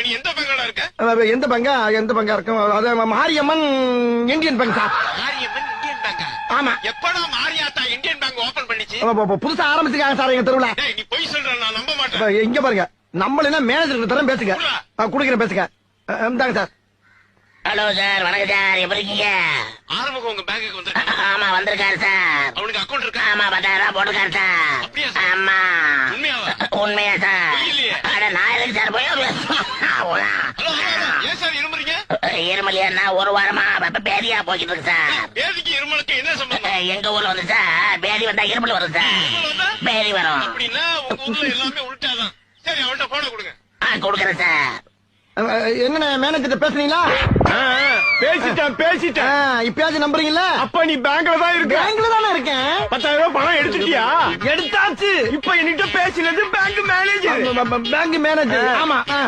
இப்ப நீ எந்த பங்கா இருக்க? எந்த பங்கா இருக்கும்? அது Mariamman Indian bank sir. Mariamman Indian பேங்கா? ஆமா. எப்படா மாரியாத்தா இந்தியன் பேங்க் ஓபன் பண்ணிச்சு? புதுசா ஆரம்பிச்சிருக்காங்க சார் எங்க தெருவுல. டேய் நீ பொய் சொல்ற, நான் நம்ப மாட்டேன். இங்க பாருங்க, நம்மள மேனேஜர் தரம் பேசுங்க. குடுக்கிறேன் பேசுங்க. இந்தாங்க சார். ஹலோ சார், வணக்கம் சார், எப்படி இருக்கீங்க? ஆரம்பம் உங்க பேங்குக்கு வந்திருக்காங்க. ஆமா வந்திருக்காரு சார். அவனுக்கு அக்கௌண்ட் இருக்கா? ஆமா 10,000 போட்டுருக்காரு சார். அப்படியா சார்? ஆமா. உண்மையாவா? உண்மையா சார்? இல்லையே. அட நான் எதுக்கு சார் போய் ஹலோ, ஏன் சார் இருமுறீங்க? இருமலியா ஒரு வாரமா பேதியா போய்கிட்டு இருக்கு சார். பேதிக்கு இருமலுக்கு என்ன சம்பந்தம்? எங்க ஊர்ல வந்து சார் பேதி வந்தா இருமல் வரும் சார். பேதி வரும். அப்படின்னா உங்க ஊர்ல எல்லாமே உள்டாதான். சரி, அவன்கிட்ட போன கொடுங்க. கொடுக்குறேன் சார். என்ன மேனேஜர் பேசுறீங்களா? பேசிட்டேன். இப்பயாச்சும் நம்புறீங்களா? அப்ப நீ பேங்க்ல தான் இருக்க. பேங்க்ல தானே இருக்கேன். 10,000 ரூபாய் பணம் எடுத்துட்டியா? எடுத்தாச்சு. இப்ப என்கிட்ட பேசினது பேங்க் மேனேஜர். Bank manager. ஆமா.